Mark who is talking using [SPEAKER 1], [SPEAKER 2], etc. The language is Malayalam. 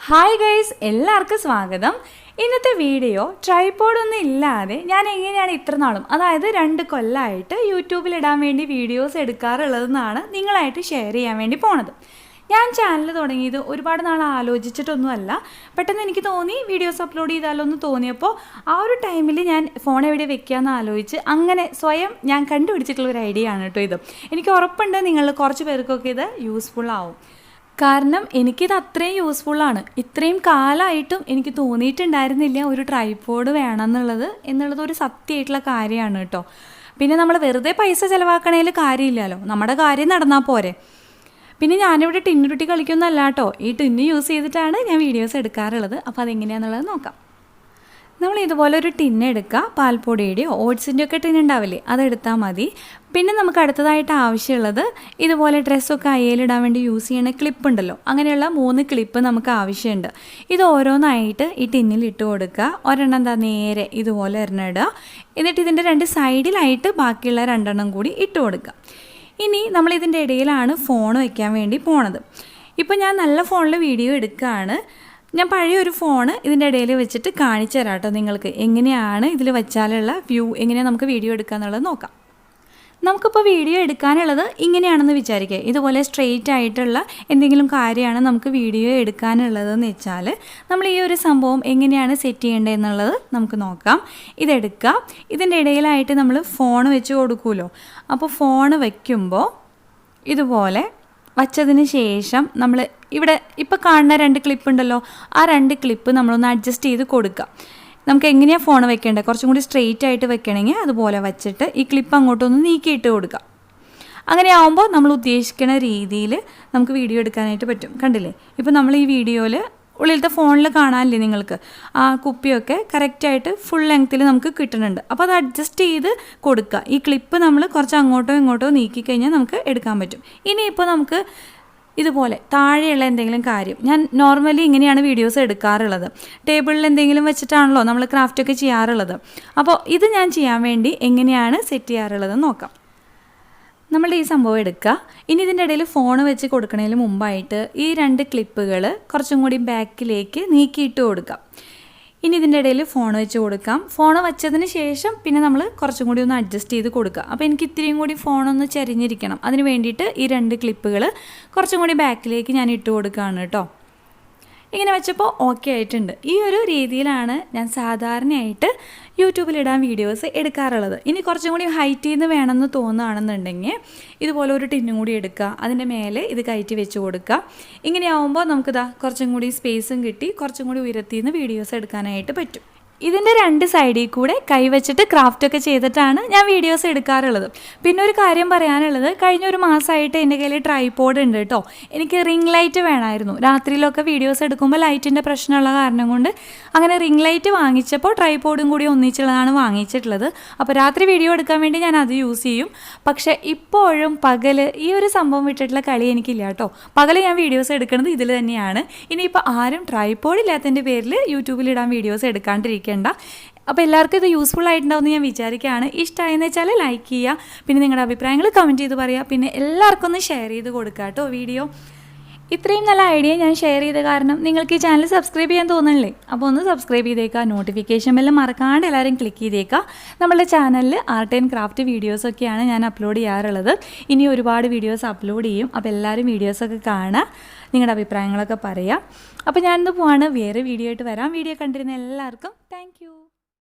[SPEAKER 1] ഹായ് ഗൈസ്, എല്ലാവർക്കും സ്വാഗതം. ഇന്നത്തെ വീഡിയോ ട്രൈപോഡൊന്നും ഇല്ലാതെ ഞാൻ എങ്ങനെയാണ് ഇത്ര നാളും, അതായത് 2 കൊല്ലമായിട്ട് യൂട്യൂബിൽ ഇടാൻ വേണ്ടി വീഡിയോസ് എടുക്കാറുള്ളതെന്നാണ് നിങ്ങളായിട്ട് ഷെയർ ചെയ്യാൻ വേണ്ടി പോണത്. ഞാൻ ചാനൽ തുടങ്ങിയത് ഒരുപാട് നാൾ ആലോചിച്ചിട്ടൊന്നുമല്ല. പെട്ടെന്ന് എനിക്ക് തോന്നി വീഡിയോസ് അപ്ലോഡ് ചെയ്താലോ എന്ന് തോന്നിയപ്പോൾ ആ ഒരു ടൈമിൽ ഞാൻ ഫോൺ എവിടെ വെക്കാമെന്ന് ആലോചിച്ച് അങ്ങനെ സ്വയം ഞാൻ കണ്ടുപിടിച്ചിട്ടുള്ള ഒരു ഐഡിയ ആണ് കേട്ടോ ഇത്. എനിക്ക് ഉറപ്പുണ്ട് നിങ്ങൾ കുറച്ച് പേർക്കൊക്കെ ഇത് യൂസ്ഫുൾ ആവും. കാരണം എനിക്കിത് അത്രയും യൂസ്ഫുള്ളാണ്. ഇത്രയും കാലമായിട്ടും എനിക്ക് തോന്നിയിട്ടുണ്ടായിരുന്നില്ല ഒരു ട്രൈപോഡ് എന്നുള്ളത് ഒരു സത്യമായിട്ടുള്ള കാര്യമാണ് കേട്ടോ. പിന്നെ നമ്മൾ വെറുതെ പൈസ ചിലവാക്കണേൽ കാര്യമില്ലല്ലോ, നമ്മുടെ കാര്യം നടന്നാൽ പോരെ. പിന്നെ ഞാനിവിടെ ടിന്നുരുട്ടി കളിക്കുന്നല്ല കേട്ടോ, ഈ ടിന്ന് യൂസ് ചെയ്തിട്ടാണ് ഞാൻ വീഡിയോസ് എടുക്കാറുള്ളത്. അപ്പോൾ അതെങ്ങനെയാണെന്നുള്ളത് നോക്കാം. നമ്മൾ ഇതുപോലെ ഒരു ടിന്ന് എടുക്കുക. പാൽപ്പൊടിയുടെയോ ഓട്സിൻ്റെയോ ഒക്കെ ടിന്ന് ഉണ്ടാവില്ലേ, അതെടുത്താൽ മതി. പിന്നെ നമുക്ക് അടുത്തതായിട്ട് ആവശ്യമുള്ളത് ഇതുപോലെ ഡ്രസ്സൊക്കെ അയ്യലിടാൻ വേണ്ടി യൂസ് ചെയ്യുന്ന ക്ലിപ്പ് ഉണ്ടല്ലോ, അങ്ങനെയുള്ള 3 ക്ലിപ്പ് നമുക്ക് ആവശ്യമുണ്ട്. ഇത് ഓരോന്നായിട്ട് ഈ ടിന്നിൽ ഇട്ട് കൊടുക്കുക. ഒരെണ്ണം എന്താ നേരെ ഇതുപോലെ ഒരെണ്ണം ഇടുക. എന്നിട്ട് ഇതിൻ്റെ 2 സൈഡിലായിട്ട് ബാക്കിയുള്ള 2 കൂടി ഇട്ട് കൊടുക്കുക. ഇനി നമ്മളിതിൻ്റെ ഇടയിലാണ് ഫോൺ വയ്ക്കാൻ വേണ്ടി പോണത്. ഇപ്പോൾ ഞാൻ നല്ല ഫോണിൽ വീഡിയോ എടുക്കുകയാണ്. ഞാൻ പഴയൊരു ഫോണ് ഇതിൻ്റെ ഇടയിൽ വെച്ചിട്ട് കാണിച്ചു തരാം കേട്ടോ നിങ്ങൾക്ക്. എങ്ങനെയാണ് ഇതിൽ വെച്ചാലുള്ള വ്യൂ, എങ്ങനെയാണ് നമുക്ക് വീഡിയോ എടുക്കുക എന്നുള്ളത് നോക്കാം. നമുക്കിപ്പോൾ വീഡിയോ എടുക്കാനുള്ളത് ഇങ്ങനെയാണെന്ന് വിചാരിക്കുക. ഇതുപോലെ സ്ട്രെയിറ്റ് ആയിട്ടുള്ള എന്തെങ്കിലും കാര്യമാണ് നമുക്ക് വീഡിയോ എടുക്കാനുള്ളതെന്ന് വെച്ചാൽ നമ്മൾ ഈ ഒരു സംഭവം എങ്ങനെയാണ് സെറ്റ് ചെയ്യേണ്ടതെന്നുള്ളത് നമുക്ക് നോക്കാം. ഇതെടുക്കുക. ഇതിൻ്റെ ഇടയിലായിട്ട് നമ്മൾ ഫോൺ വെച്ച് കൊടുക്കുമല്ലോ. അപ്പോൾ ഫോൺ വയ്ക്കുമ്പോൾ ഇതുപോലെ വച്ചതിന് ശേഷം നമ്മൾ ഇവിടെ ഇപ്പോൾ കാണുന്ന 2 ക്ലിപ്പ് ഉണ്ടല്ലോ, ആ 2 ക്ലിപ്പ് നമ്മളൊന്ന് അഡ്ജസ്റ്റ് ചെയ്ത് കൊടുക്കുക. നമുക്ക് എങ്ങനെയാണ് ഫോൺ വെക്കേണ്ടത്, കുറച്ചും കൂടി സ്ട്രെയിറ്റ് ആയിട്ട് വെക്കണമെങ്കിൽ അതുപോലെ വച്ചിട്ട് ഈ ക്ലിപ്പ് അങ്ങോട്ടൊന്ന് നീക്കിയിട്ട് കൊടുക്കുക. അങ്ങനെ ആകുമ്പോൾ നമ്മൾ ഉദ്ദേശിക്കുന്ന രീതിയിൽ നമുക്ക് വീഡിയോ എടുക്കാനായിട്ട് പറ്റും. കണ്ടില്ലേ, ഇപ്പോൾ നമ്മൾ ഈ വീഡിയോയിൽ ഉള്ളിലത്തെ ഫോണിൽ കാണാനില്ലേ നിങ്ങൾക്ക്, ആ കുപ്പിയൊക്കെ കറക്റ്റായിട്ട് ഫുൾ ലെങ്ത്തിൽ നമുക്ക് കിട്ടുന്നുണ്ട്. അപ്പോൾ അത് അഡ്ജസ്റ്റ് ചെയ്ത് കൊടുക്കുക. ഈ ക്ലിപ്പ് നമ്മൾ കുറച്ച് അങ്ങോട്ടോ ഇങ്ങോട്ടോ നീക്കിക്കഴിഞ്ഞാൽ നമുക്ക് എടുക്കാൻ പറ്റും. ഇനിയിപ്പോൾ നമുക്ക് ഇതുപോലെ താഴെയുള്ള എന്തെങ്കിലും കാര്യം, ഞാൻ നോർമലി ഇങ്ങനെയാണ് വീഡിയോസ് എടുക്കാറുള്ളത്. ടേബിളിൽ എന്തെങ്കിലും വെച്ചിട്ടാണല്ലോ നമ്മൾ ക്രാഫ്റ്റൊക്കെ ചെയ്യാറുള്ളത്. അപ്പോൾ ഇത് ഞാൻ ചെയ്യാൻ വേണ്ടി എങ്ങനെയാണ് സെറ്റ് ചെയ്യാറുള്ളതെന്ന് നോക്കാം. നമ്മൾ ഈ സംഭവം എടുക്കുക. ഇനി ഇതിൻ്റെ ഇടയിൽ ഫോൺ വെച്ച് കൊടുക്കുന്നതിന് മുമ്പായിട്ട് ഈ 2 ക്ലിപ്പുകൾ കുറച്ചും കൂടി ബാക്കിലേക്ക് നീക്കിയിട്ട് കൊടുക്കാം. ഇനി ഇതിൻ്റെ ഇടയിൽ ഫോൺ വെച്ച് കൊടുക്കാം. ഫോൺ വെച്ചതിന് ശേഷം പിന്നെ നമ്മൾ കുറച്ചും കൂടി ഒന്ന് അഡ്ജസ്റ്റ് ചെയ്ത് കൊടുക്കുക. അപ്പോൾ എനിക്ക് ഇത്രയും കൂടി ഫോണൊന്ന് ചരിഞ്ഞിരിക്കണം. അതിന് വേണ്ടിയിട്ട് ഈ 2 ക്ലിപ്പുകൾ കുറച്ചും കൂടി ബാക്കിലേക്ക് ഞാൻ ഇട്ട് കൊടുക്കുകയാണ് കേട്ടോ. ഇങ്ങനെ വെച്ചപ്പോൾ ഓക്കെ ആയിട്ടുണ്ട്. ഈ ഒരു രീതിയിലാണ് ഞാൻ സാധാരണയായിട്ട് യൂട്യൂബിലിടാൻ വീഡിയോസ് എടുക്കാറുള്ളത്. ഇനി കുറച്ചും കൂടി ഹൈറ്റ് ചെയ്ത് വേണമെന്ന് തോന്നുകയാണെന്നുണ്ടെങ്കിൽ ഇതുപോലെ ഒരു ടിന്നും കൂടി എടുക്കുക. അതിൻ്റെ മേലെ ഇത് കയറ്റി വെച്ച് കൊടുക്കുക. ഇങ്ങനെയാവുമ്പോൾ നമുക്കിതാ കുറച്ചും കൂടി സ്പേസും കിട്ടി കുറച്ചും കൂടി ഉയരത്തിൽ നിന്ന് വീഡിയോസ് എടുക്കാനായിട്ട് പറ്റും. ഇതിൻ്റെ 2 സൈഡിൽ കൂടെ കൈവച്ചിട്ട് ക്രാഫ്റ്റൊക്കെ ചെയ്തിട്ടാണ് ഞാൻ വീഡിയോസ് എടുക്കാറുള്ളത്. പിന്നെ ഒരു കാര്യം പറയാനുള്ളത്, കഴിഞ്ഞ ഒരു മാസമായിട്ട് എൻ്റെ കയ്യിൽ ട്രൈപോഡ് ഉണ്ട് കേട്ടോ. എനിക്ക് റിംഗ് ലൈറ്റ് വേണമായിരുന്നു. രാത്രിയിലൊക്കെ വീഡിയോസ് എടുക്കുമ്പോൾ ലൈറ്റിൻ്റെ പ്രശ്നമുള്ള കാരണം കൊണ്ട് അങ്ങനെ റിംഗ് ലൈറ്റ് വാങ്ങിച്ചപ്പോൾ ട്രൈപോഡും കൂടി ഒന്നിച്ചുള്ളതാണ് വാങ്ങിച്ചിട്ടുള്ളത്. അപ്പോൾ രാത്രി വീഡിയോ എടുക്കാൻ വേണ്ടി ഞാൻ അത് യൂസ് ചെയ്യും. പക്ഷേ ഇപ്പോഴും പകൽ ഈ ഒരു സംഭവം വിട്ടിട്ടുള്ള കളി എനിക്കില്ല കേട്ടോ. പകൽ ഞാൻ വീഡിയോസ് എടുക്കുന്നത് ഇതിൽ തന്നെയാണ്. ഇനിയിപ്പോൾ ആരും ട്രൈപോഡ് ഇല്ലാത്തതിൻ്റെ പേരിൽ യൂട്യൂബിലിടാൻ വീഡിയോസ് എടുക്കാണ്ടിരിക്കുക. അപ്പോൾ എല്ലാവർക്കും ഇത് യൂസ്ഫുൾ ആയിട്ടുണ്ടാവുമെന്ന് ഞാൻ വിചാരിക്കുകയാണ്. ഇഷ്ടമായെന്ന് വെച്ചാൽ ലൈക്ക് ചെയ്യുക. പിന്നെ നിങ്ങളുടെ അഭിപ്രായങ്ങൾ കമൻറ്റ് ചെയ്ത് പറയുക. പിന്നെ എല്ലാവർക്കും ഒന്ന് ഷെയർ ചെയ്ത് കൊടുക്കുക കേട്ടോ വീഡിയോ. ഇത്രയും നല്ല ഐഡിയ ഞാൻ ഷെയർ ചെയ്ത കാരണം നിങ്ങൾക്ക് ഈ ചാനൽ സബ്സ്ക്രൈബ് ചെയ്യാൻ തോന്നണില്ലേ? അപ്പോൾ ഒന്ന് സബ്സ്ക്രൈബ് ചെയ്തേക്കുക. നോട്ടിഫിക്കേഷൻ ബെല്ല് മറക്കാണ്ട് എല്ലാവരും ക്ലിക്ക് ചെയ്തേക്കുക. നമ്മളുടെ ചാനലിൽ ആർട്ട് ആൻഡ് ക്രാഫ്റ്റ് വീഡിയോസൊക്കെയാണ് ഞാൻ അപ്ലോഡ് ചെയ്യാറുള്ളത്. ഇനി ഒരുപാട് വീഡിയോസ് അപ്ലോഡ് ചെയ്യും. അപ്പോൾ എല്ലാവരും വീഡിയോസൊക്കെ കാണുക, നിങ്ങളുടെ അഭിപ്രായങ്ങളൊക്കെ പറയുക. അപ്പോൾ ഞാനിന്ന് പോവാണ്, വേറെ വീഡിയോ ആയിട്ട് വരാം. വീഡിയോ കണ്ടിരുന്ന എല്ലാവർക്കും താങ്ക് യു.